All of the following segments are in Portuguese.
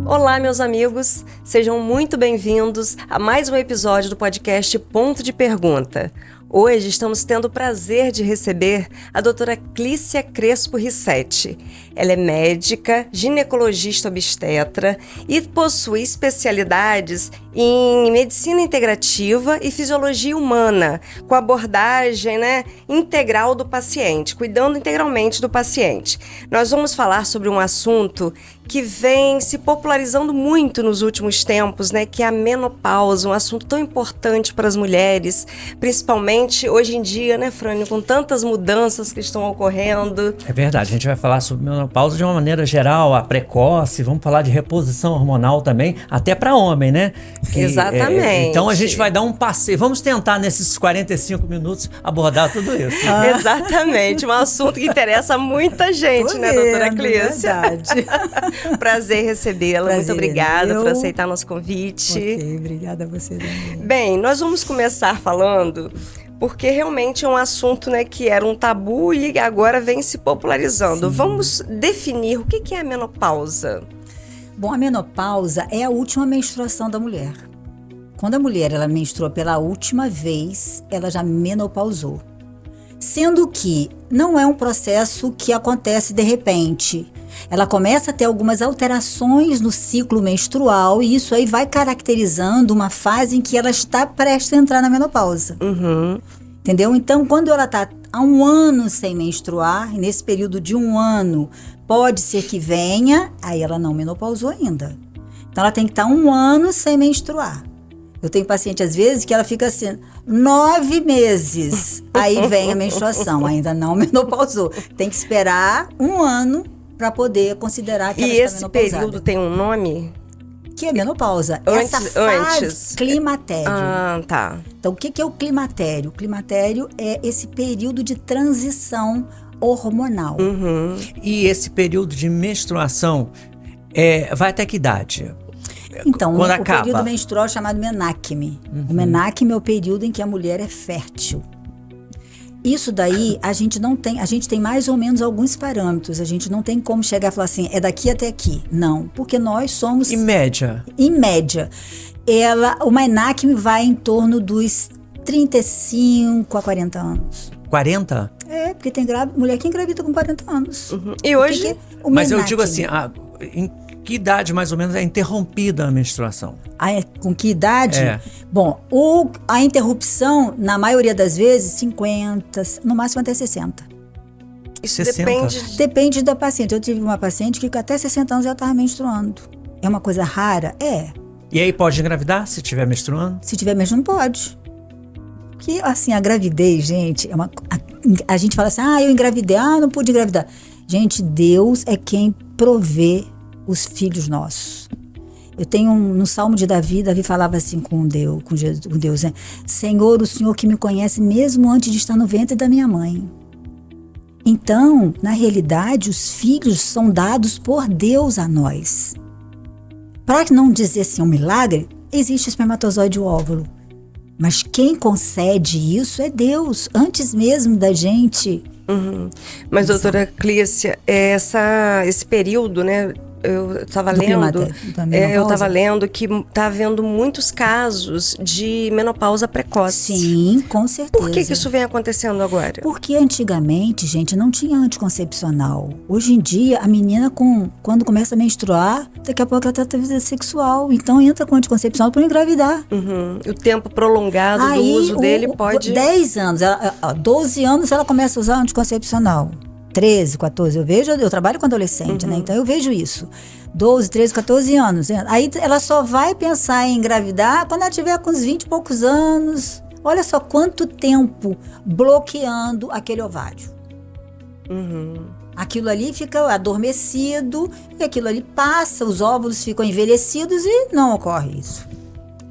Olá, meus amigos, sejam muito bem-vindos a mais um episódio do podcast Ponto de Pergunta. Hoje estamos tendo o prazer de receber a doutora Clícia Crespo Rissetti. Ela é médica, ginecologista obstetra e possui especialidades em medicina integrativa e fisiologia humana, com abordagem integral do paciente, cuidando integralmente do paciente. Nós vamos falar sobre um assunto que vem se popularizando muito nos últimos tempos, que é a menopausa, um assunto tão importante para as mulheres, principalmente hoje em dia, Frânio, com tantas mudanças que estão ocorrendo. É verdade, a gente vai falar sobre menopausa de uma maneira geral, a precoce, vamos falar de reposição hormonal também, até para homem, Exatamente. Então a gente vai dar um passeio, vamos tentar nesses 45 minutos abordar tudo isso. Exatamente, um assunto que interessa muita gente, doutora Clícia? Verdade. Prazer recebê-la, muito obrigada por aceitar nosso convite. Ok, obrigada a você também. Bem, nós vamos começar falando, porque realmente é um assunto que era um tabu e agora vem se popularizando. Sim. Vamos definir o que é a menopausa. Bom, a menopausa é a última menstruação da mulher. Quando a mulher ela menstrua pela última vez, ela já menopausou. Sendo que não é um processo que acontece de repente. Ela começa a ter algumas alterações no ciclo menstrual e isso aí vai caracterizando uma fase em que ela está prestes a entrar na menopausa. Uhum. Entendeu? Então, quando ela está há um ano sem menstruar, e nesse período de um ano, pode ser que venha, aí ela não menopausou ainda. Então, ela tem que estar um ano sem menstruar. Eu tenho paciente, às vezes, que ela fica assim, 9 meses, aí vem a menstruação, ainda não menopausou. Tem que esperar um ano para poder considerar que ela está menopausada. E esse período tem um nome? Que é menopausa. Essa fase climatério. Ah, tá. Então, o que é o climatério? O climatério é esse período de transição hormonal. Uhum. E esse período de menstruação vai até que idade? Então, quando o acaba? período menstrual é chamado menacme. Uhum. O menacme é o período em que a mulher é fértil. Isso daí, a gente tem mais ou menos alguns parâmetros. A gente não tem como chegar e falar assim, é daqui até aqui. Não, porque nós somos... Em média? Em média. O menacme vai em torno dos 35 a 40 anos. 40? É, porque tem mulher que engravida com 40 anos. Uhum. E hoje... Mas eu digo assim, em que idade mais ou menos é interrompida a menstruação? Com que idade? Bom, a interrupção, na maioria das vezes, 50, no máximo até 60. Isso 60? Depende da paciente. Eu tive uma paciente que até 60 anos já estava menstruando. É uma coisa rara? É. E aí pode engravidar se estiver menstruando? Se estiver menstruando, pode. Porque, assim, a gravidez, gente, a gente fala assim, eu engravidei, não pude engravidar. Gente, Deus é quem provê os filhos nossos. Eu tenho no Salmo de Davi falava assim com Deus, Senhor, o Senhor que me conhece mesmo antes de estar no ventre da minha mãe. Então, na realidade, os filhos são dados por Deus a nós. Para não dizer assim um milagre, existe espermatozoide e óvulo. Mas quem concede isso é Deus, antes mesmo da gente. Uhum. Mas, doutora Clícia, esse período, eu estava lendo que está havendo muitos casos de menopausa precoce. Sim, com certeza. Por que isso vem acontecendo agora? Porque antigamente, gente, não tinha anticoncepcional. Hoje em dia, a menina, quando começa a menstruar, daqui a pouco ela está tendo vida sexual. Então, entra com anticoncepcional para engravidar. Uhum. O tempo prolongado do uso dele pode... 10 anos, 12 anos ela começa a usar anticoncepcional. 13, 14, eu trabalho com adolescente, Então eu vejo isso. 12, 13, 14 anos. Aí ela só vai pensar em engravidar quando ela tiver com uns 20 e poucos anos. Olha só quanto tempo bloqueando aquele ovário. Uhum. Aquilo ali fica adormecido, e aquilo ali passa, os óvulos ficam envelhecidos e não ocorre isso.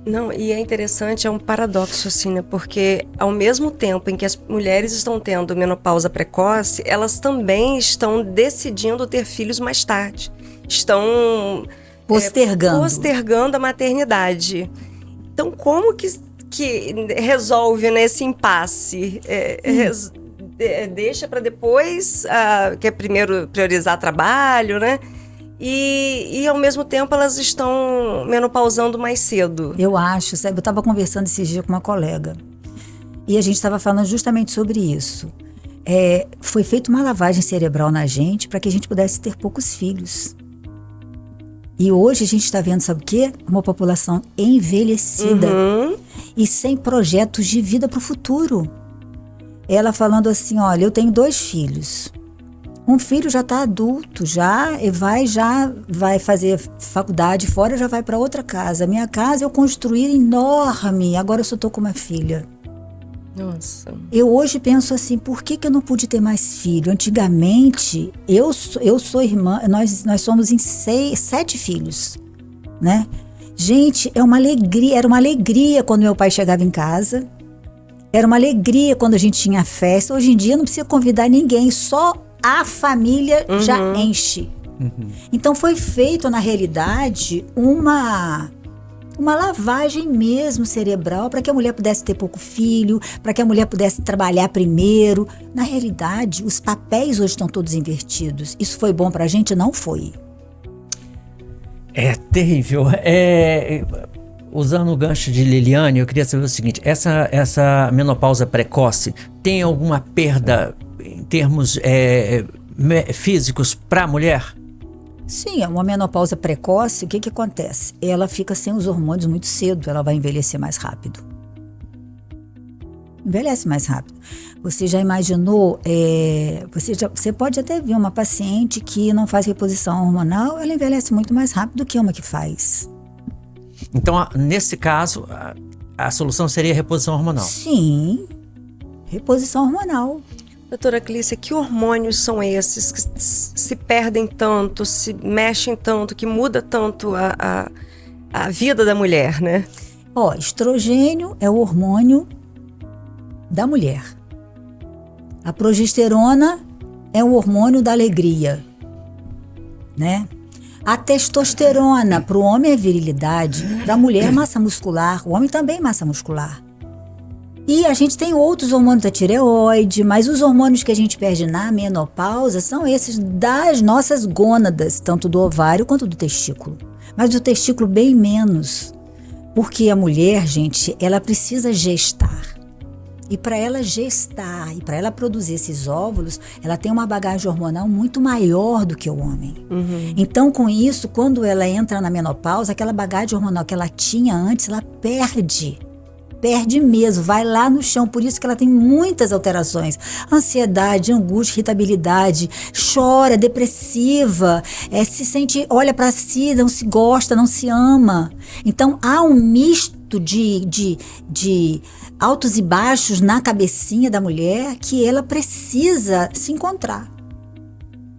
Não, e é interessante, é um paradoxo assim, Porque ao mesmo tempo em que as mulheres estão tendo menopausa precoce, elas também estão decidindo ter filhos mais tarde. Estão postergando a maternidade. Então, como que resolve nesse impasse? Deixa para depois, quer primeiro priorizar trabalho, e ao mesmo tempo elas estão menopausando mais cedo. Eu acho, sabe? Eu estava conversando esses dias com uma colega e a gente estava falando justamente sobre isso. Foi feita uma lavagem cerebral na gente para que a gente pudesse ter poucos filhos. E hoje a gente está vendo, sabe o quê? Uma população envelhecida e sem projetos de vida para o futuro. Ela falando assim, olha, eu tenho 2 filhos. Um filho já está adulto, já vai fazer faculdade fora, já vai para outra casa. A minha casa eu construí enorme, agora eu só estou com uma filha. Nossa. Eu hoje penso assim, por que eu não pude ter mais filho? Antigamente, eu sou irmã, nós somos em 7 filhos, né? Gente, era uma alegria quando meu pai chegava em casa. Era uma alegria quando a gente tinha festa. Hoje em dia não precisa convidar ninguém, só a família já enche. Então foi feito, na realidade, uma lavagem mesmo cerebral para que a mulher pudesse ter pouco filho, para que a mulher pudesse trabalhar primeiro. Na realidade, os papéis hoje estão todos invertidos. Isso foi bom para a gente? Não foi. É terrível. Usando o gancho de Liliane, eu queria saber o seguinte, essa menopausa precoce tem alguma perda em termos físicos para a mulher? Sim, uma menopausa precoce, o que acontece? Ela fica sem os hormônios muito cedo, ela vai envelhecer mais rápido. Envelhece mais rápido. Você já imaginou, você pode até ver uma paciente que não faz reposição hormonal, ela envelhece muito mais rápido do que uma que faz. Então, nesse caso, a solução seria a reposição hormonal? Sim, reposição hormonal. Doutora Clícia, que hormônios são esses que se perdem tanto, se mexem tanto, que muda tanto a vida da mulher, né? Estrogênio é o hormônio da mulher. A progesterona é o hormônio da alegria, né? A testosterona, para o homem é virilidade, para a mulher é massa muscular, o homem também é massa muscular. E a gente tem outros hormônios da tireoide, mas os hormônios que a gente perde na menopausa são esses das nossas gônadas, tanto do ovário quanto do testículo. Mas do testículo bem menos, porque a mulher, gente, ela precisa gestar. E para ela gestar e para ela produzir esses óvulos, ela tem uma bagagem hormonal muito maior do que o homem. Então, com isso, quando ela entra na menopausa, aquela bagagem hormonal que ela tinha antes, ela perde mesmo, vai lá no chão. Por isso que ela tem muitas alterações: ansiedade, angústia, irritabilidade, chora, depressiva, se sente, olha para si, não se gosta, não se ama. Então há um misto de altos e baixos na cabecinha da mulher que ela precisa se encontrar.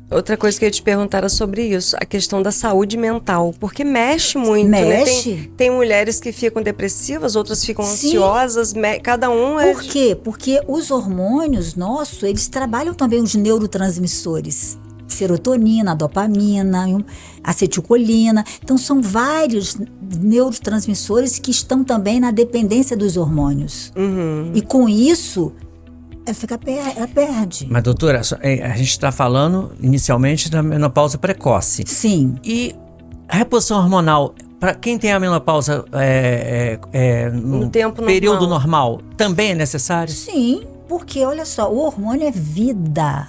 Outra coisa que eu ia te perguntar era sobre isso, a questão da saúde mental, porque mexe muito, mexe. Né? Tem mulheres que ficam depressivas, outras ficam ansiosas, cada um Por quê? Porque os hormônios nossos, eles trabalham também os neurotransmissores. Serotonina, dopamina, acetilcolina. Então, são vários neurotransmissores que estão também na dependência dos hormônios. E com isso, ela perde. Mas, doutora, a gente está falando inicialmente da menopausa precoce. Sim. E a reposição hormonal, para quem tem a menopausa no tempo período normal, também é necessário? Sim, porque olha só, o hormônio é vida.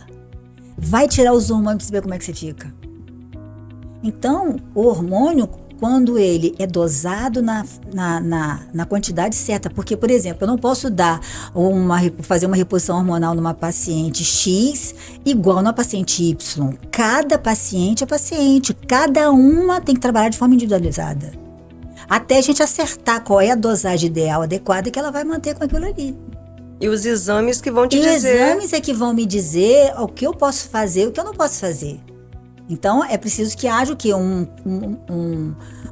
Vai tirar os hormônios para saber como é que você fica. Então, o hormônio, quando ele é dosado na quantidade certa, porque, por exemplo, eu não posso fazer uma reposição hormonal numa paciente X igual na paciente Y. Cada paciente é paciente, cada uma tem que trabalhar de forma individualizada. Até a gente acertar qual é a dosagem ideal, adequada, que ela vai manter com aquilo ali. E os exames que vão te dizer. Os exames é que vão me dizer o que eu posso fazer e o que eu não posso fazer. Então, é preciso que haja o quê? Um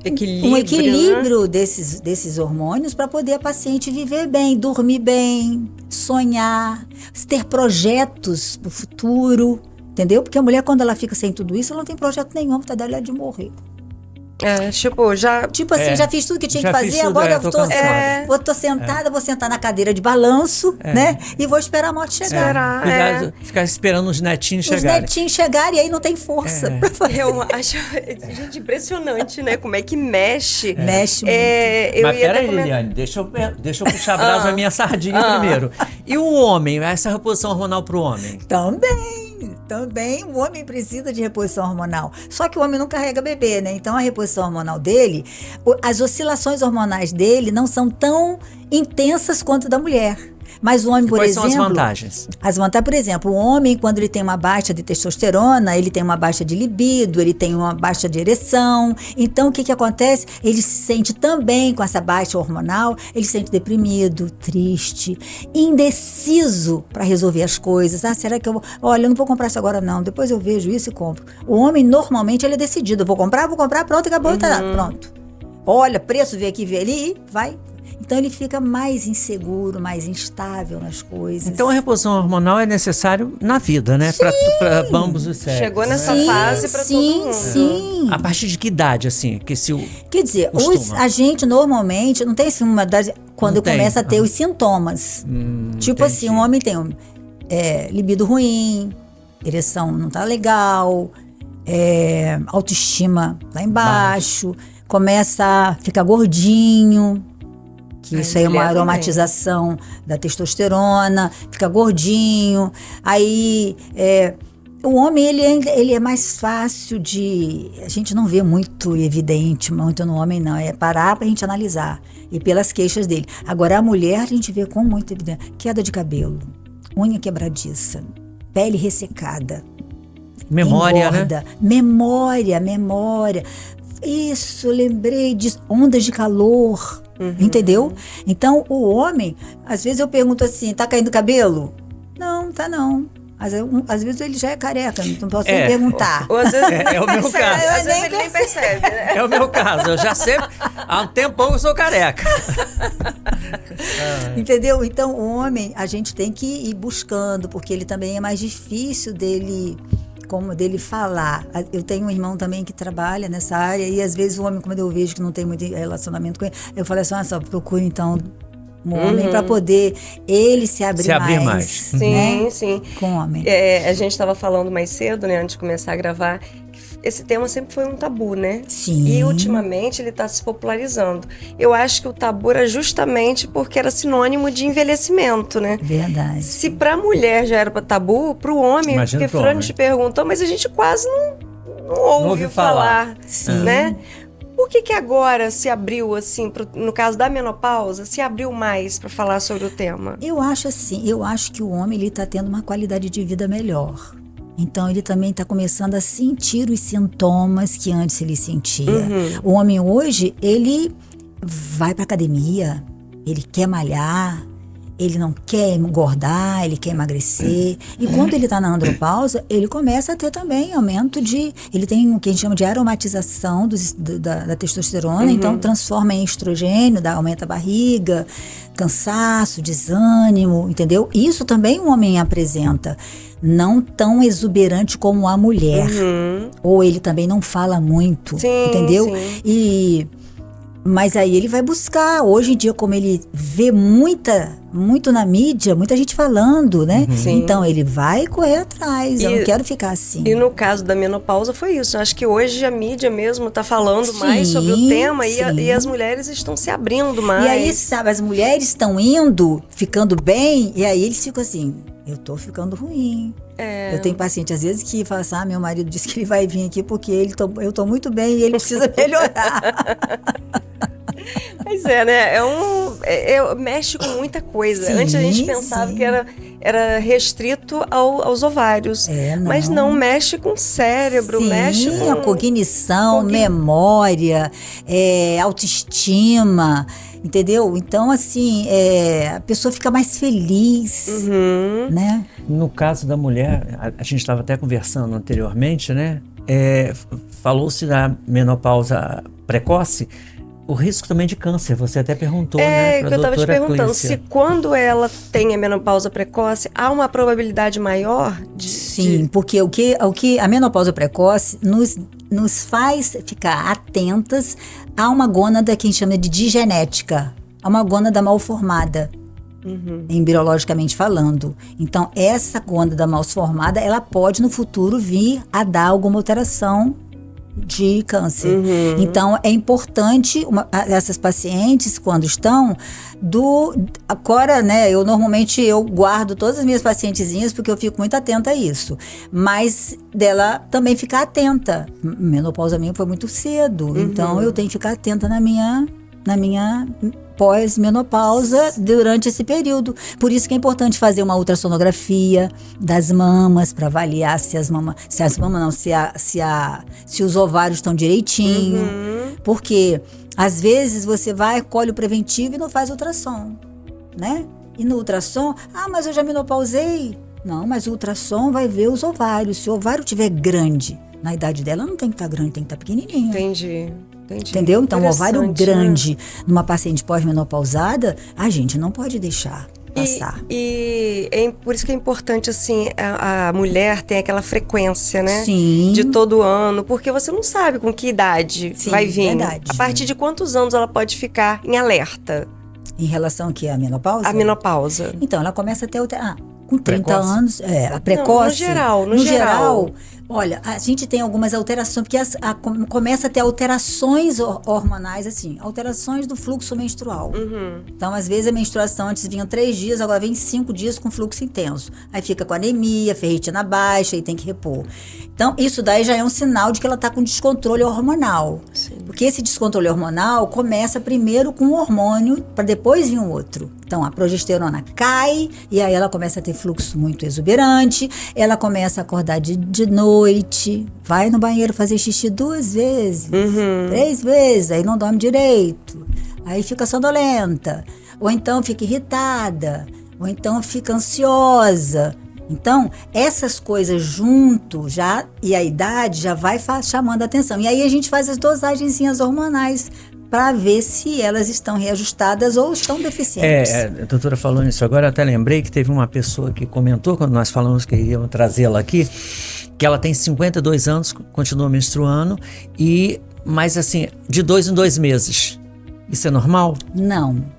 equilíbrio, né? desses hormônios para poder a paciente viver bem, dormir bem, sonhar, ter projetos para o futuro, entendeu? Porque a mulher, quando ela fica sem tudo isso, ela não tem projeto nenhum, a vontade dela é de morrer. Tipo, já... Tipo assim, já fiz tudo que tinha Já que fiz fazer, tudo, agora eu tô tô, cansada. tô sentada, vou sentar na cadeira de balanço, né? E vou esperar a morte chegar. Esperar, Cuidado, ficar esperando os netinhos Os chegarem. netinhos chegarem e aí não tem força pra fazer. Eu acho, gente, impressionante, né? Como é que mexe. Mexe muito. Eu Mas ia até peraí, comentar- Liliane, deixa eu puxar a brasa da minha sardinha primeiro. E o homem, essa reposição hormonal pro homem? Também o homem precisa de reposição hormonal. Só que o homem não carrega bebê, né? Então a reposição hormonal dele, as oscilações hormonais dele não são tão intensas quanto da mulher. Mas o homem, por Quais exemplo... são as vantagens? As vantagens, por exemplo, o homem, quando ele tem uma baixa de testosterona, ele tem uma baixa de libido, ele tem uma baixa de ereção. Então, o que acontece? Ele se sente também, com essa baixa hormonal, ele se sente deprimido, triste, indeciso para resolver as coisas. Será que eu vou... Olha, eu não vou comprar isso agora não, depois eu vejo isso e compro. O homem, normalmente, ele é decidido. Eu vou comprar, pronto, acabou, tá pronto. Olha, preço, vê aqui, vê ali, e vai... Então ele fica mais inseguro, mais instável nas coisas. Então a reposição hormonal é necessário na vida, né? Para ambos os sexos. Chegou nessa né? fase para todo mundo. Sim. A partir de que idade, assim? Que se o... Quer dizer, costuma? a gente normalmente não tem assim uma idade quando Não tem. começa a ter os sintomas. Tipo assim, um homem tem libido ruim, ereção não tá legal, autoestima lá embaixo, começa a ficar gordinho. Que isso aí é uma mulher também. aromatização da testosterona, fica gordinho. Aí, o homem, ele é mais fácil de... A gente não vê muito evidente, muito no homem, não. É parar pra gente analisar. E pelas queixas dele. Agora, a mulher, a gente vê com muito evidente. Queda de cabelo, unha quebradiça, pele ressecada. Memória, engorda, né? Memória. Isso, lembrei disso. Ondas de calor. Entendeu? Então, o homem, às vezes eu pergunto assim, tá caindo cabelo? Não, tá não. Às vezes ele já é careca, não posso nem perguntar. Ou às vezes É o meu caso. Às vezes ele nem percebe, né? É o meu caso. Eu já sempre... Há um tempão eu sou careca. Entendeu? Então, o homem, a gente tem que ir buscando, porque ele também é mais difícil dele falar. Eu tenho um irmão também que trabalha nessa área e às vezes o homem, quando eu vejo que não tem muito relacionamento com ele, eu falo assim, só procura então um homem para poder ele se abrir mais. Né? Sim. Com o homem. A gente estava falando mais cedo, né, antes de começar a gravar, que esse tema sempre foi um tabu, né? Sim. E ultimamente ele está se popularizando. Eu acho que o tabu era justamente porque era sinônimo de envelhecimento, né? Verdade. Se para a mulher já era tabu, para o homem, Imagina porque pro Fran homem. te perguntou, mas a gente quase não ouve falar, Sim. né? Por que agora se abriu, assim, no caso da menopausa, se abriu mais para falar sobre o tema? Eu acho assim, que o homem ele está tendo uma qualidade de vida melhor. Então ele também está começando a sentir os sintomas que antes ele sentia. O homem hoje, ele vai para academia, ele quer malhar, ele não quer engordar, ele quer emagrecer. E quando ele está na andropausa, ele começa a ter também aumento de... Ele tem o que a gente chama de aromatização da testosterona, então transforma em estrogênio, aumenta a barriga, cansaço, desânimo, entendeu? Isso também o homem apresenta. Não tão exuberante como a mulher. Ou ele também não fala muito, Sim, entendeu? sim. Mas aí ele vai buscar. Hoje em dia, como ele vê muito na mídia, muita gente falando, né? Sim. Então ele vai correr atrás. Eu não quero ficar assim. E no caso da menopausa foi isso. Eu acho que hoje a mídia mesmo está falando mais sobre o tema sim. e as mulheres estão se abrindo mais. E aí, sabe, as mulheres estão indo, ficando bem, e aí eles ficam assim, eu tô ficando ruim. Eu tenho paciente, às vezes, que fala assim, meu marido disse que ele vai vir aqui porque eu tô muito bem e ele precisa melhorar. Pois é, né? Mexe com muita coisa. Sim, Antes a gente pensava sim. que era restrito aos ovários. Não. Mas não, mexe com o cérebro, Sim, mexe com... a cognição, memória, autoestima, entendeu? Então, assim, a pessoa fica mais feliz, né? No caso da mulher, a gente estava até conversando anteriormente, né? Falou-se da menopausa precoce, o risco também de câncer, você até perguntou, né? Que eu estava te perguntando, se quando ela tem a menopausa precoce, há uma probabilidade maior de... Sim, porque o que a menopausa precoce nos faz ficar atentas a uma gônada que a gente chama de digenética, a uma gônada mal formada. Embriologicamente falando. Então, essa gônada mal formada, ela pode no futuro vir a dar alguma alteração de câncer. Então, é importante essas pacientes, quando estão agora, né, eu guardo todas as minhas pacientezinhas porque eu fico muito atenta a isso, mas dela também ficar atenta. Menopausa minha foi muito cedo, então eu tenho que ficar atenta na minha pós-menopausa durante esse período. Por isso que é importante fazer uma ultrassonografia das mamas para avaliar se os ovários estão direitinho. Porque às vezes você colhe o preventivo e não faz ultrassom, né? E no ultrassom, mas eu já menopausei. Não, mas o ultrassom vai ver os ovários. Se o ovário estiver grande, na idade dela não tem que estar grande, tem que estar pequenininho. Entendi. Entendeu? Então, um ovário grande numa paciente pós-menopausada, a gente não pode deixar passar. E por isso que é importante, assim, a mulher tem aquela frequência, né? Sim. De todo ano, porque você não sabe com que idade vai vir. Verdade. A partir de quantos anos ela pode ficar em alerta? Em relação aqui à menopausa? A menopausa. Então, ela começa a ter com 30 precoce. anos, a precoce. No geral. Olha, a gente tem algumas alterações, porque começa a ter alterações hormonais, assim, alterações do fluxo menstrual. Então, às vezes, a menstruação antes vinha 3 dias, agora vem 5 dias com fluxo intenso. Aí fica com anemia, ferritina baixa e tem que repor. Então, isso daí já é um sinal de que ela está com descontrole hormonal. Sim. Porque esse descontrole hormonal começa primeiro com um hormônio, para depois vir um outro. Então, a progesterona cai, e aí ela começa a ter fluxo muito exuberante, ela começa a acordar de noite, vai no banheiro fazer xixi 2 vezes, 3 vezes, aí não dorme direito, aí fica sonolenta, ou então fica irritada, ou então fica ansiosa. Então, essas coisas junto e a idade já vai chamando a atenção. E aí a gente faz as dosagenzinhas hormonais para ver se elas estão reajustadas ou estão deficientes. A doutora falou nisso agora, eu até lembrei que teve uma pessoa que comentou, quando nós falamos que iríamos trazê-la aqui, que ela tem 52 anos, continua menstruando, mas assim, de 2 em 2 meses. Isso é normal? Não.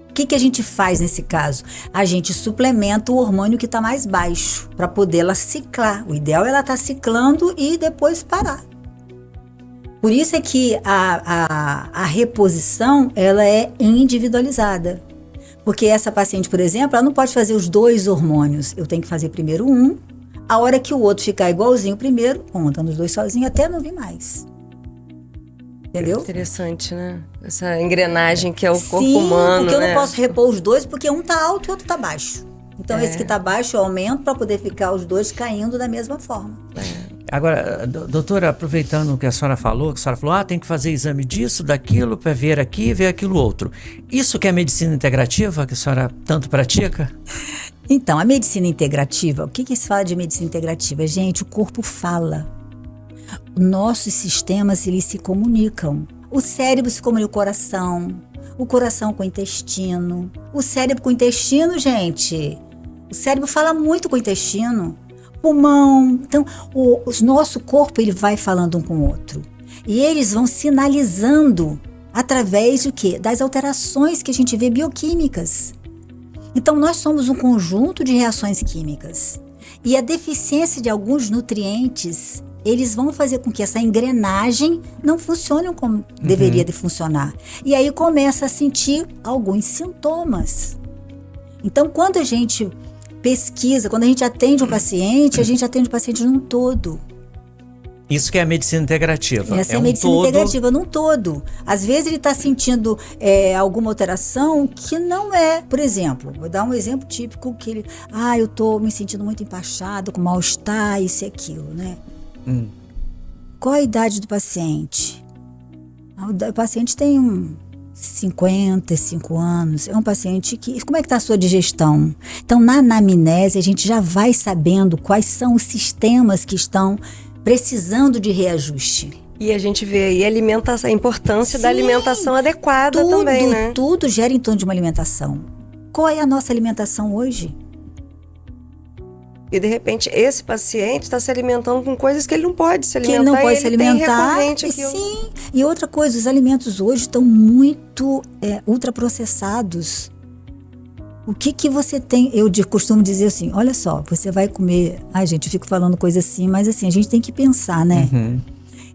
O que a gente faz nesse caso? A gente suplementa o hormônio que está mais baixo, para poder ela ciclar. O ideal é ela estar ciclando e depois parar. Por isso é que a reposição, ela é individualizada. Porque essa paciente, por exemplo, ela não pode fazer os 2 hormônios. Eu tenho que fazer primeiro um, a hora que o outro ficar igualzinho primeiro, montando os 2 sozinhos, até não vir mais. Entendeu? Interessante, né? Essa engrenagem que é o corpo Sim, humano, porque eu né? não posso repor os 2, porque um tá alto e o outro tá baixo. Então, esse que tá baixo eu aumento para poder ficar os 2 caindo da mesma forma. Agora, doutora, aproveitando o que a senhora falou, tem que fazer exame disso, daquilo, para ver aqui, ver aquilo outro. Isso que é a medicina integrativa, que a senhora tanto pratica? Então, a medicina integrativa, o que se fala de medicina integrativa? Gente, o corpo fala. Nossos sistemas, eles se comunicam. O cérebro se comunica com o coração com o intestino. O cérebro com o intestino, gente, o cérebro fala muito com o intestino. Pulmão. Então, o nosso corpo, ele vai falando um com o outro. E eles vão sinalizando através do quê? Das alterações que a gente vê bioquímicas. Então, nós somos um conjunto de reações químicas. E a deficiência de alguns nutrientes, eles vão fazer com que essa engrenagem não funcione como deveria de funcionar. E aí começa a sentir alguns sintomas. Então, quando a gente pesquisa, quando a gente atende um paciente, a gente atende o paciente num todo. Isso que é a medicina integrativa. Essa é a medicina integrativa num todo. Às vezes ele está sentindo alguma alteração que não é. Por exemplo, vou dar um exemplo típico que ele... eu estou me sentindo muito empachado, com mal-estar, isso e aquilo, né? Qual a idade do paciente? O paciente tem 55 anos, é um paciente que... Como é que está a sua digestão? Então, na anamnese, a gente já vai sabendo quais são os sistemas que estão precisando de reajuste. E a gente vê aí a importância da Sim, alimentação adequada também, né? Tudo gira em torno de uma alimentação. Qual é a nossa alimentação hoje? E de repente esse paciente está se alimentando com coisas que ele não pode se alimentar. Que ele não pode e se ele tem alimentar. recorrente aquilo. Sim. E outra coisa, os alimentos hoje estão muito ultraprocessados. O que você tem? Eu costumo dizer assim, olha só, você vai comer... Ai, gente, eu fico falando coisa assim, mas assim, a gente tem que pensar, né? Uhum.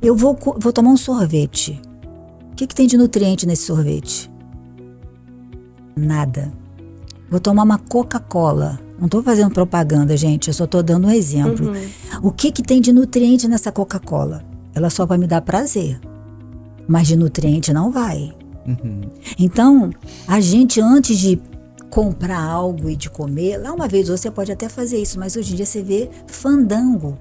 Eu vou tomar um sorvete. O que tem de nutriente nesse sorvete? Nada. Vou tomar uma Coca-Cola. Não estou fazendo propaganda, gente, eu só estou dando um exemplo. O que tem de nutriente nessa Coca-Cola? Ela só vai me dar prazer, mas de nutriente não vai. Então, a gente, antes de comprar algo e de comer, lá uma vez você pode até fazer isso, mas hoje em dia você vê fandango.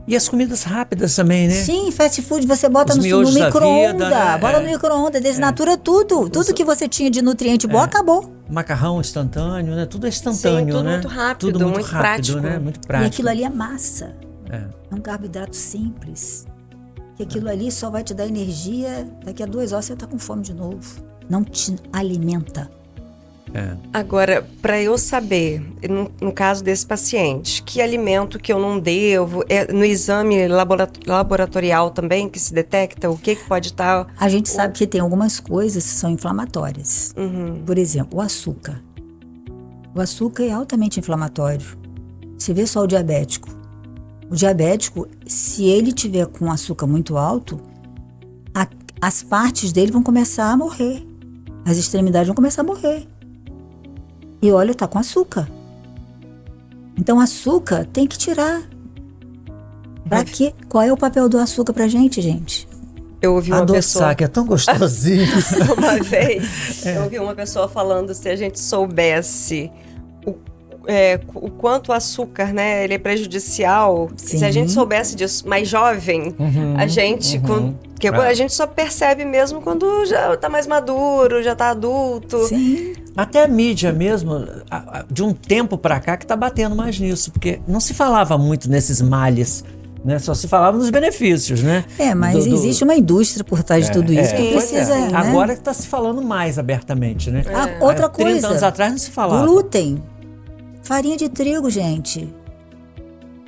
E as comidas rápidas também, né? Sim, fast food, você bota Os no miojos da micro-ondas, vida, né? bota no micro-ondas, desnatura tudo. Tudo que você tinha de nutriente bom acabou. Macarrão instantâneo, né? Tudo é instantâneo, Sim, tudo né? muito rápido, Tudo muito muito rápido, prático. né? Muito E prático. aquilo ali é massa. É. É um carboidrato simples. Que aquilo ali só vai te dar energia, daqui a 2 horas você tá com fome de novo. Não te alimenta. Agora, para eu saber, no caso desse paciente, que alimento que eu não devo, no exame laboratorial também que se detecta, o que pode estar... A gente sabe que tem algumas coisas que são inflamatórias. Por exemplo, o açúcar. O açúcar é altamente inflamatório. Você vê só o diabético. O diabético, se ele tiver com açúcar muito alto, as partes dele vão começar a morrer. As extremidades vão começar a morrer. E olha, tá com açúcar. Então, açúcar tem que tirar. Pra quê? Qual é o papel do açúcar pra gente, gente? Eu ouvi uma Adoçar, pessoa... que é tão gostosinho. Uma vez, eu ouvi uma pessoa falando, se a gente soubesse o quanto o açúcar, né, ele é prejudicial, Sim. se a gente soubesse disso mais jovem, a gente... Porque a gente só percebe mesmo quando já tá mais maduro, já tá adulto. Sim. Até a mídia mesmo, de um tempo pra cá, que tá batendo mais nisso, porque não se falava muito nesses males, né? Só se falava nos benefícios, né? Mas existe uma indústria por trás de tudo isso que precisa... Né? Agora que tá se falando mais abertamente, né? Outra 30 coisa, anos atrás não se falava. glúten. Farinha de trigo, gente.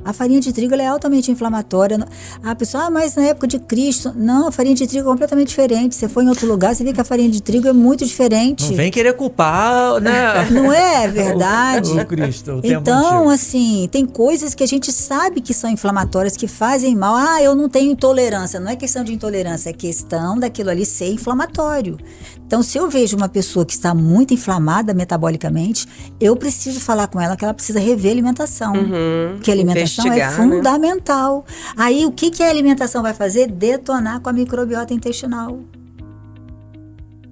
A farinha de trigo ela é altamente inflamatória. A pessoa, mas na época de Cristo... Não, a farinha de trigo é completamente diferente. Você foi em outro lugar, você vê que a farinha de trigo é muito diferente. Não vem querer culpar, né? Não é verdade? o Cristo, o tempo Então, antigo. assim, tem coisas que a gente sabe que são inflamatórias, que fazem mal. Eu não tenho intolerância. Não é questão de intolerância, é questão daquilo ali ser inflamatório. Então, se eu vejo uma pessoa que está muito inflamada metabolicamente, eu preciso falar com ela que ela precisa rever a alimentação. Porque a alimentação é fundamental. Aí, o que a alimentação vai fazer? Detonar com a microbiota intestinal.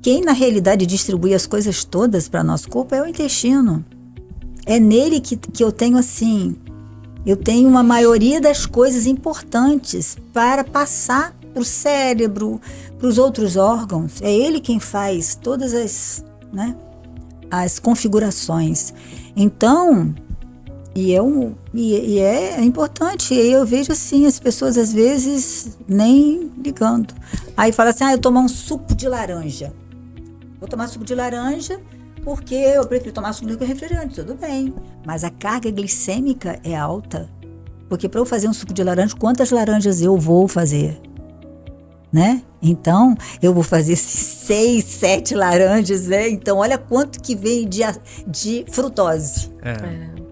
Quem, na realidade, distribui as coisas todas para nosso corpo é o intestino. É nele que eu tenho, assim... Eu tenho uma maioria das coisas importantes para passar para o cérebro, para os outros órgãos. É ele quem faz todas as configurações. Então... E é importante. E eu vejo assim, as pessoas às vezes nem ligando. Aí fala assim, eu tomar um suco de laranja. Vou tomar suco de laranja porque eu prefiro tomar suco de refrigerante, tudo bem. Mas a carga glicêmica é alta. Porque para eu fazer um suco de laranja, quantas laranjas eu vou fazer? Né? Então, eu vou fazer 6, 7 laranjas, né? Então, olha quanto que vem de frutose.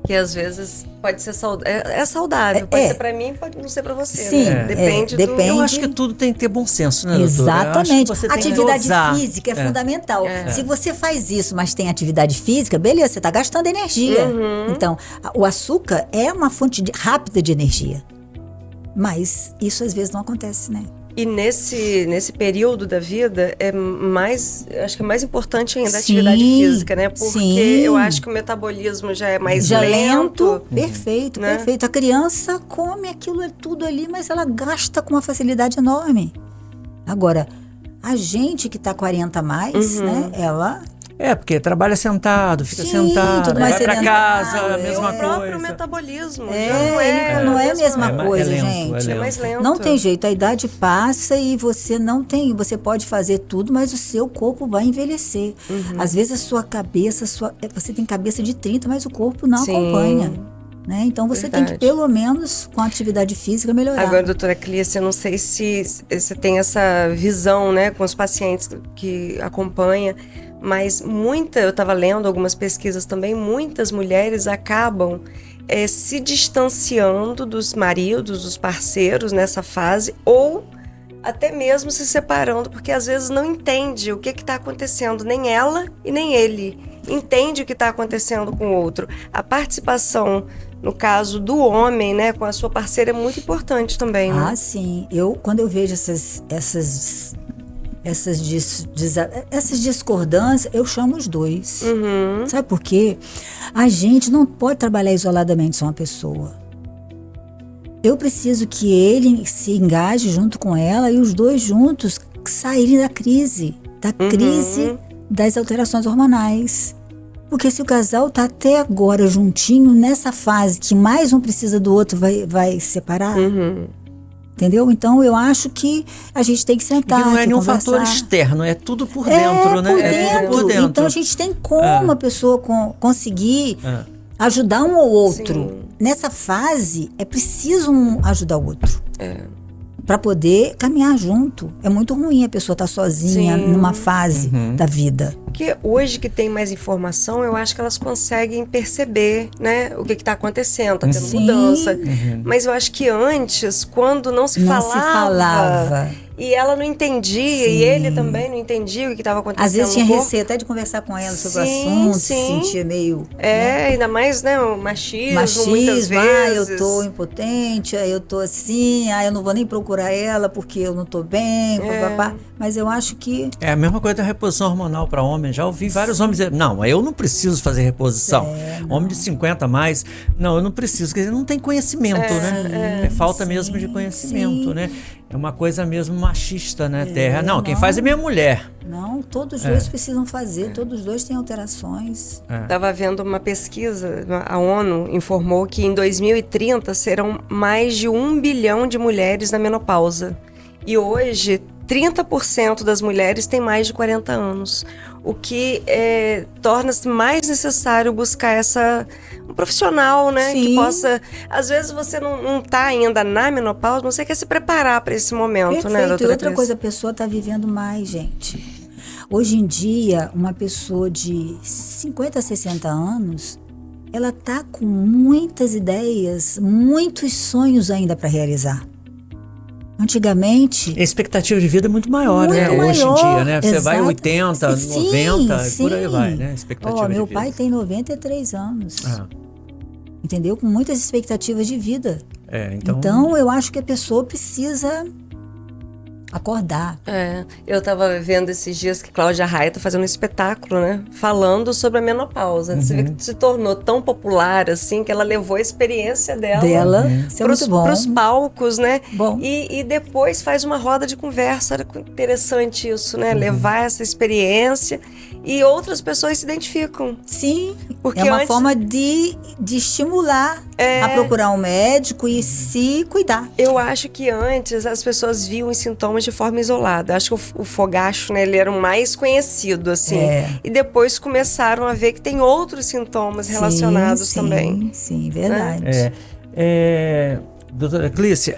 Que às vezes pode ser saudável. É saudável, pode ser pra mim, pode não ser pra você. Sim, né? Depende do... Eu acho que tudo tem que ter bom senso, né, doutora? Exatamente. Você tem Atividade que dosar. física é fundamental. Se você faz isso, mas tem atividade física, beleza, você está gastando energia. Então, o açúcar é uma fonte rápida de energia. Mas isso às vezes não acontece, né? E nesse período da vida, acho que é mais importante ainda a atividade física, né? Porque eu acho que o metabolismo já é mais lento. Perfeito, né? perfeito. A criança come aquilo tudo ali, mas ela gasta com uma facilidade enorme. Agora, a gente que está 40 a mais, né? Ela Porque trabalha sentado, fica Sim, sentado, tudo vai mais pra casa, sedentário, a mesma o próprio coisa. metabolismo. Não é a mesma coisa, lento, gente. É mais lento. Não tem jeito, a idade passa e você pode fazer tudo, mas o seu corpo vai envelhecer. Às vezes a sua cabeça, você tem cabeça de 30, mas o corpo não acompanha. Né? Então você tem que, pelo menos, com a atividade física, melhorar. Agora, doutora Clícia, eu não sei se você tem essa visão, né, com os pacientes que acompanha, mas eu estava lendo algumas pesquisas também, muitas mulheres acabam se distanciando dos maridos, dos parceiros nessa fase, ou até mesmo se separando, porque às vezes não entende o que está acontecendo, nem ela e nem ele. Entende o que está acontecendo com o outro. A participação, no caso do homem, né, com a sua parceira é muito importante também, né? Sim. Quando eu vejo essas discordâncias, eu chamo os dois. Sabe por quê? A gente não pode trabalhar isoladamente só uma pessoa. Eu preciso que ele se engaje junto com ela e os dois juntos saírem da crise das alterações hormonais. Porque se o casal tá até agora juntinho, nessa fase que mais um precisa do outro, vai separar. Entendeu? Então eu acho que a gente tem que sentar, não é nenhum conversar. fator externo, é tudo por dentro, né? É tudo por dentro. Então a gente tem como a pessoa conseguir ajudar um ou outro. Sim. Nessa fase, é preciso um ajudar o outro. Para poder caminhar junto. É muito ruim a pessoa estar sozinha numa fase da vida. Porque hoje que tem mais informação, eu acho que elas conseguem perceber, né, o que está acontecendo, tá tendo mudança. Mas eu acho que antes, quando não se falava, e ela não entendia, e ele também não entendia o que estava acontecendo. Às vezes tinha no corpo. receio até de conversar com ela sobre o assunto, se sentia meio... ainda mais, né, o machismo muitas vezes. Eu tô impotente, eu tô assim, eu não vou nem procurar ela porque eu não tô bem, papapá. Mas eu acho que... É a mesma coisa da reposição hormonal para homem. Já ouvi vários homens dizer, não, eu não preciso fazer reposição. Homem de 50 a mais, não, eu não preciso. Quer dizer, não tem conhecimento, né? É falta mesmo de conhecimento, né? É uma coisa mesmo machista, né, Terra? Não, quem faz é minha mulher. Não, todos dois precisam fazer, todos dois têm alterações. Estava vendo uma pesquisa, a ONU informou que em 2030 serão mais de 1 bilhão de mulheres na menopausa. E hoje, 30% das mulheres têm mais de 40 anos. O que torna-se mais necessário buscar um profissional, né? Que possa... Às vezes você não está ainda na menopausa, mas você quer se preparar para esse momento, Perfeito. né, doutora? E outra coisa, a pessoa está vivendo mais, gente. Hoje em dia, uma pessoa de 50 a 60 anos, ela está com muitas ideias, muitos sonhos ainda para realizar. Antigamente... A expectativa de vida é muito maior, né? Hoje em dia, né? Você vai 80, 90, por aí vai, né? Expectativa de meu vida. pai tem 93 anos. Entendeu? Com muitas expectativas de vida. Então, eu acho que a pessoa precisa acordar. Eu estava vendo esses dias que Cláudia Raia está fazendo um espetáculo, né? Falando sobre a menopausa. Você vê que se tornou tão popular, assim, que ela levou a experiência dela para os palcos, né? E depois faz uma roda de conversa. Era interessante isso, né? Levar essa experiência e outras pessoas se identificam. Sim, porque é uma forma de estimular a procurar um médico e se cuidar. Eu acho que antes as pessoas viam os sintomas de forma isolada. Acho que o fogacho, né, ele era o mais conhecido, assim. E depois começaram a ver que tem outros sintomas relacionados também. Sim, verdade. Doutora Clícia,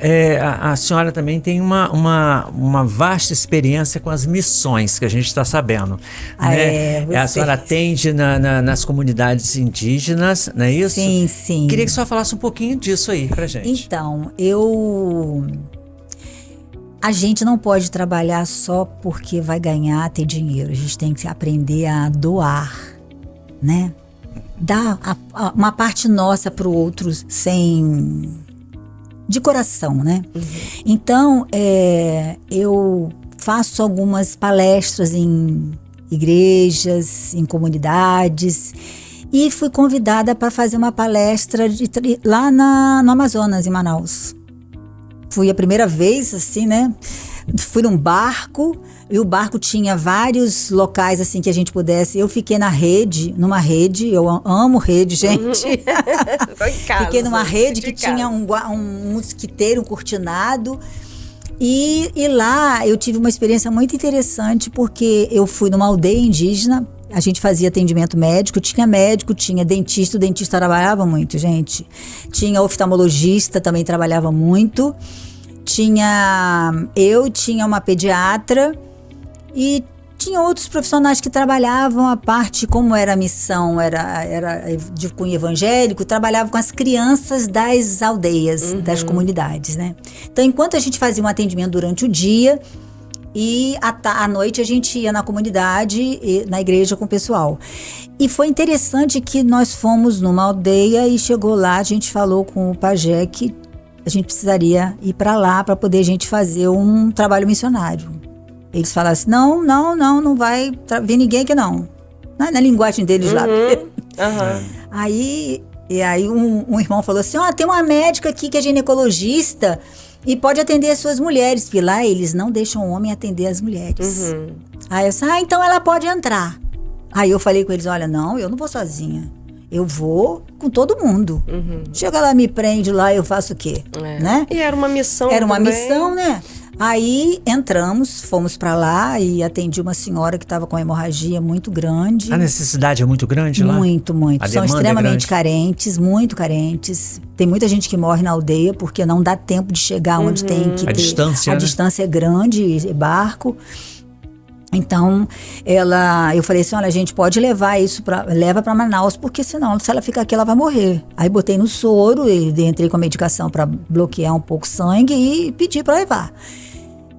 a senhora também tem uma vasta experiência com as missões, que a gente está sabendo. Né? A senhora atende nas comunidades indígenas, não é isso? Sim. Queria que a senhora falasse um pouquinho disso aí pra gente. Então, a gente não pode trabalhar só porque vai ganhar, ter dinheiro. A gente tem que aprender a doar, né? Dar uma parte nossa para o outro de coração, né? Então, eu faço algumas palestras em igrejas, em comunidades, e fui convidada para fazer uma palestra lá no Amazonas, em Manaus. Fui a primeira vez, assim, né? Fui num barco, e o barco tinha vários locais assim que a gente pudesse. Eu fiquei numa rede, eu amo rede, gente. Ficou em casa, Fiquei numa rede que de casa. tinha um mosquiteiro, um cortinado. E lá eu tive uma experiência muito interessante, porque eu fui numa aldeia indígena, a gente fazia atendimento médico, tinha dentista, o dentista trabalhava muito, gente. Tinha oftalmologista, também trabalhava muito. Tinha uma pediatra e tinha outros profissionais que trabalhavam a parte, como era a missão, era de cunho evangélico, trabalhavam com as crianças das aldeias, das comunidades, né? Então, enquanto a gente fazia um atendimento durante o dia, e à noite a gente ia na comunidade, na igreja com o pessoal. E foi interessante que nós fomos numa aldeia e chegou lá, a gente falou com o pajé que a gente precisaria ir para lá para poder a gente fazer um trabalho missionário. Eles falaram assim, não vai vir ninguém aqui não. Na linguagem deles lá. Aí um irmão falou assim, tem uma médica aqui que é ginecologista e pode atender as suas mulheres, porque lá eles não deixam o homem atender as mulheres. Aí eu disse, então ela pode entrar. Aí eu falei com eles, olha, não, eu não vou sozinha. Eu vou com todo mundo. Chega lá, me prende lá, eu faço o quê? Né? E era uma missão missão, né? Aí entramos, fomos pra lá e atendi uma senhora que estava com uma hemorragia muito grande. A necessidade é muito grande lá? Muito. São extremamente carentes, muito carentes. Tem muita gente que morre na aldeia porque não dá tempo de chegar onde tem que ter. Distância, a distância é grande, é barco. Então, eu falei assim, olha, a gente pode levar isso leva para Manaus, porque senão, se ela ficar aqui, ela vai morrer. Aí botei no soro, e entrei com a medicação para bloquear um pouco o sangue e pedi para levar.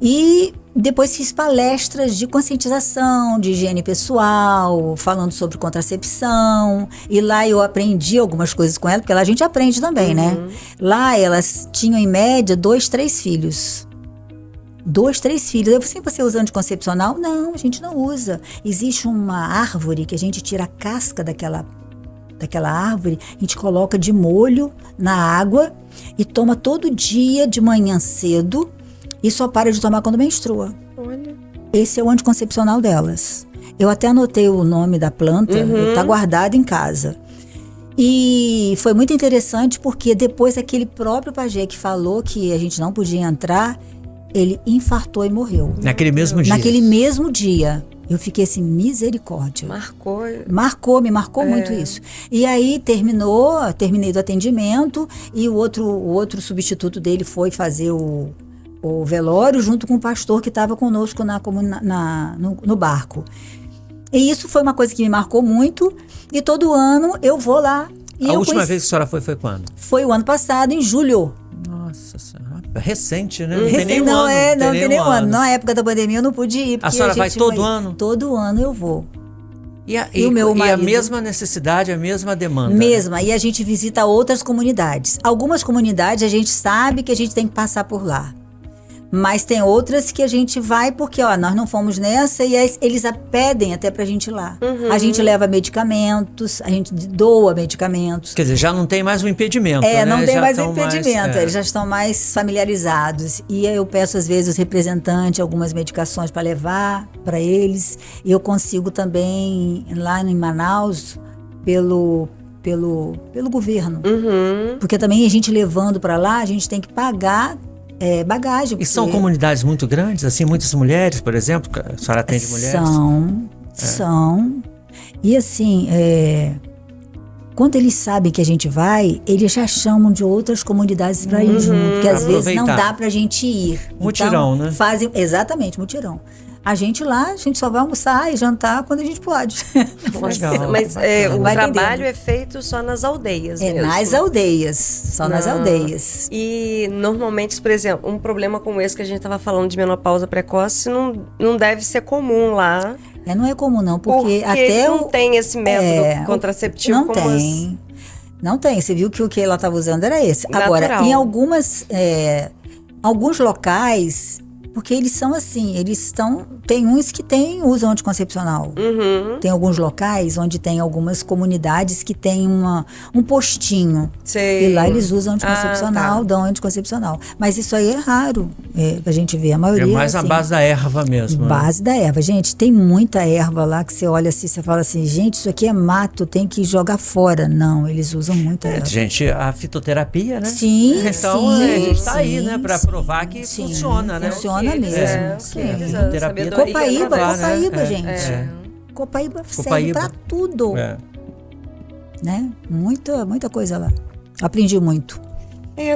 E depois fiz palestras de conscientização, de higiene pessoal, falando sobre contracepção. E lá eu aprendi algumas coisas com ela, porque lá a gente aprende também, né? Lá elas tinham em média 2, 3 filhos. 2, 3 filhos. Eu falei, você usa anticoncepcional? Não, a gente não usa. Existe uma árvore que a gente tira a casca daquela árvore, a gente coloca de molho na água e toma todo dia de manhã cedo e só para de tomar quando menstrua. Olha. Esse é o anticoncepcional delas. Eu até anotei o nome da planta, está guardado em casa. E foi muito interessante porque depois aquele próprio pajé que falou que a gente não podia entrar, ele infartou e morreu. Naquele mesmo dia? Naquele mesmo dia. Eu fiquei assim, misericórdia. Me marcou muito isso. E aí terminei do atendimento e o outro substituto dele foi fazer o velório junto com o pastor que estava conosco no barco. E isso foi uma coisa que me marcou muito e todo ano eu vou lá. E a última vez que a senhora foi quando? Foi o ano passado, em julho. Nossa Senhora, recente, né? Não tem nenhum ano. Na época da pandemia eu não pude ir. A senhora vai todo ano? Todo ano eu vou. E o meu marido? E a mesma necessidade, a mesma demanda? Mesma. Né? E a gente visita outras comunidades. Algumas comunidades a gente sabe que a gente tem que passar por lá. Mas tem outras que a gente vai porque, nós não fomos nessa e eles pedem até pra gente ir lá. A gente leva medicamentos, a gente doa medicamentos. Quer dizer, já não tem mais um impedimento, né? Não tem mais impedimento, eles já estão mais familiarizados. E eu peço, às vezes, os representantes algumas medicações para levar para eles. E eu consigo também, lá em Manaus, pelo governo. Porque também a gente levando para lá, a gente tem que pagar bagagem. E são comunidades muito grandes, assim, muitas mulheres, por exemplo, a senhora atende mulheres? São. E assim, quando eles sabem que a gente vai, eles já chamam de outras comunidades para ir junto, porque às vezes não dá pra gente ir. Mutirão, então, né? Exatamente, mutirão. A gente só vai almoçar e jantar quando a gente pode. Legal. Mas o trabalho é feito só nas aldeias mesmo. Nas aldeias, só nas aldeias. E normalmente, por exemplo, um problema como esse que a gente estava falando de menopausa precoce não deve ser comum lá. Não é comum não, porque até não tem esse método contraceptivo não como tem. Não tem, você viu que o que ela estava usando era esse. Natural. Agora, em alguns locais... Porque eles são assim, tem uns que usam anticoncepcional. Tem alguns locais onde tem algumas comunidades que tem um postinho. Sei. E lá eles usam anticoncepcional, dão anticoncepcional. Mas isso aí é raro, a gente vê. A maioria É mais a base da erva mesmo. Base da erva. Gente, tem muita erva lá que você olha assim, você fala assim, gente, isso aqui é mato, tem que jogar fora. Não, eles usam muita erva. Gente, a fitoterapia, né? Sim, então, sim, a gente tá aí, sim, né? Pra provar que funciona, né? Funciona mesmo. Sim. Fitoterapia Copaíba, gente. Copaíba serve pra tudo. Né? Muita coisa lá. Aprendi muito.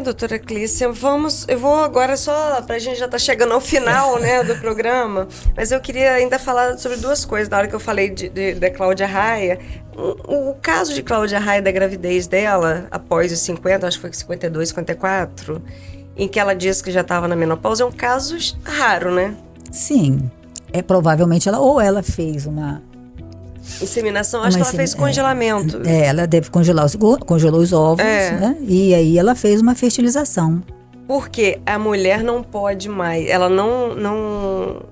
Doutora Clícia, eu vou agora só, pra gente já tá chegando ao final, né, do programa, mas eu queria ainda falar sobre duas coisas, na hora que eu falei da Cláudia Raia, o caso de Cláudia Raia, da gravidez dela, após os 50, acho que foi 52, 54, em que ela disse que já estava na menopausa, é um caso raro, né? Sim, provavelmente ela fez uma... Inseminação, acho que ela fez congelamento. Ela deve congelou os óvulos, né? E aí ela fez uma fertilização. Porque a mulher não pode mais, ela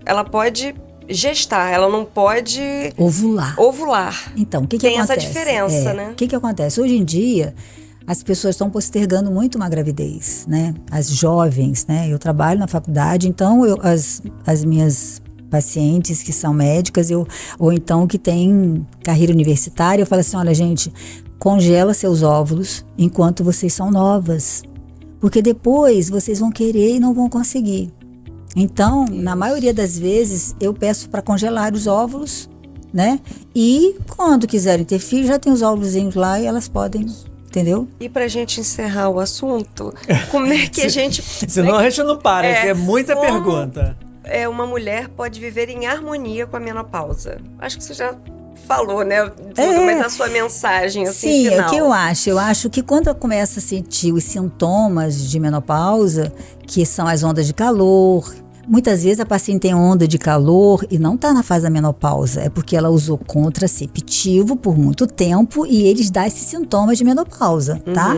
ela pode gestar, ela não pode... Ovular. Então, o que tem acontece? Tem essa diferença, né? O que acontece? Hoje em dia, as pessoas estão postergando muito uma gravidez, né? As jovens, né? Eu trabalho na faculdade, então as minhas pacientes que são médicas ou então que têm carreira universitária, eu falo assim, olha gente, congela seus óvulos enquanto vocês são novas, porque depois vocês vão querer e não vão conseguir. Então, na maioria das vezes, eu peço para congelar os óvulos, né? E quando quiserem ter filho, já tem os óvulos lá e elas podem... Entendeu? E pra gente encerrar o assunto, como é que a gente... Senão a gente não para, é muita pergunta. Uma mulher pode viver em harmonia com a menopausa? Acho que você já falou, né? Mas a sua mensagem, assim, sim, final. É o que eu acho. Eu acho que quando ela começa a sentir os sintomas de menopausa, que são as ondas de calor... Muitas vezes a paciente tem onda de calor e não está na fase da menopausa. É porque ela usou contraceptivo por muito tempo e eles dão esses sintomas de menopausa, tá?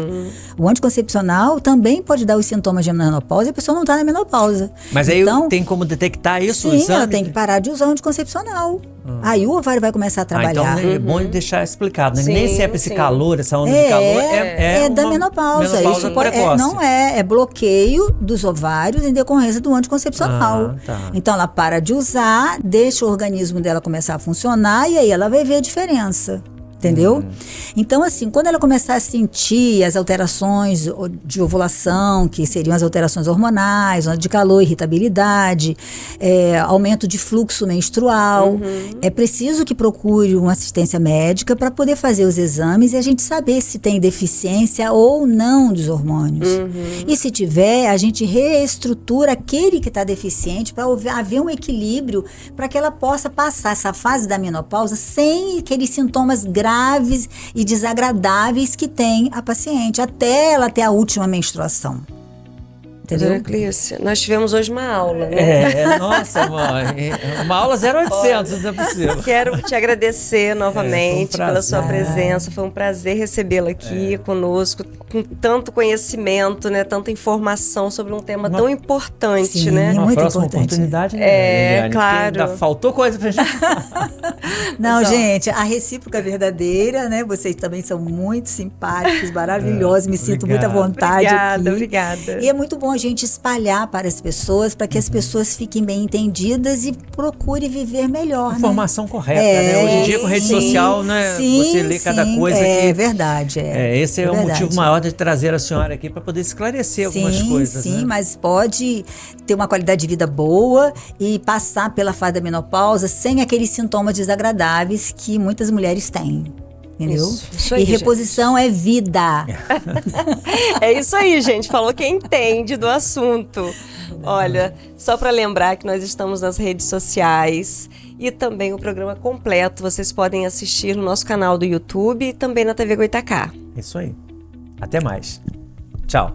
O anticoncepcional também pode dar os sintomas de menopausa e a pessoa não está na menopausa. Mas aí tem como detectar isso? Sim, ela tem que parar de usar o anticoncepcional. Aí o ovário vai começar a trabalhar. Então é bom deixar explicado, né? Sim, nem sempre esse calor, essa onda de calor é da menopausa. Isso não é bloqueio dos ovários em decorrência do anticoncepcional. Então ela para de usar, deixa o organismo dela começar a funcionar e aí ela vai ver a diferença. Entendeu? Então, assim, quando ela começar a sentir as alterações de ovulação, que seriam as alterações hormonais, onda de calor, irritabilidade, aumento de fluxo menstrual, é preciso que procure uma assistência médica para poder fazer os exames e a gente saber se tem deficiência ou não dos hormônios. E se tiver, a gente reestrutura aquele que está deficiente para haver um equilíbrio para que ela possa passar essa fase da menopausa sem aqueles sintomas graves e desagradáveis que tem a paciente, até ela ter a última menstruação. Entendeu? Clícia, nós tivemos hoje uma aula, né? Nossa, mãe. Uma aula 0800, não é possível. Quero te agradecer novamente pela sua presença. Foi um prazer recebê-la aqui conosco, com tanto conhecimento, né? Tanta informação sobre um tema tão importante, sim, né? Muito próxima importante. Oportunidade, né? Liliane, claro. Ainda faltou coisa pra gente. Não, gente, a recíproca verdadeira, né? Vocês também são muito simpáticos, maravilhosos. Me sinto muito à vontade aqui. Obrigada. E é muito bom a gente espalhar para as pessoas, para que as pessoas fiquem bem entendidas e procure viver melhor, Informação correta, né? Hoje em dia com rede social, né? Você lê cada coisa É verdade. Esse é o motivo maior de trazer a senhora aqui para poder esclarecer algumas coisas. Sim, né? mas pode ter uma qualidade de vida boa e passar pela fase da menopausa sem aqueles sintomas desagradáveis que muitas mulheres têm. Entendeu? Isso aí, e reposição é vida. É isso aí, gente. Falou quem entende do assunto. Olha, só para lembrar que nós estamos nas redes sociais e também o programa completo vocês podem assistir no nosso canal do YouTube e também na TV Goitacá. Isso aí. Até mais. Tchau.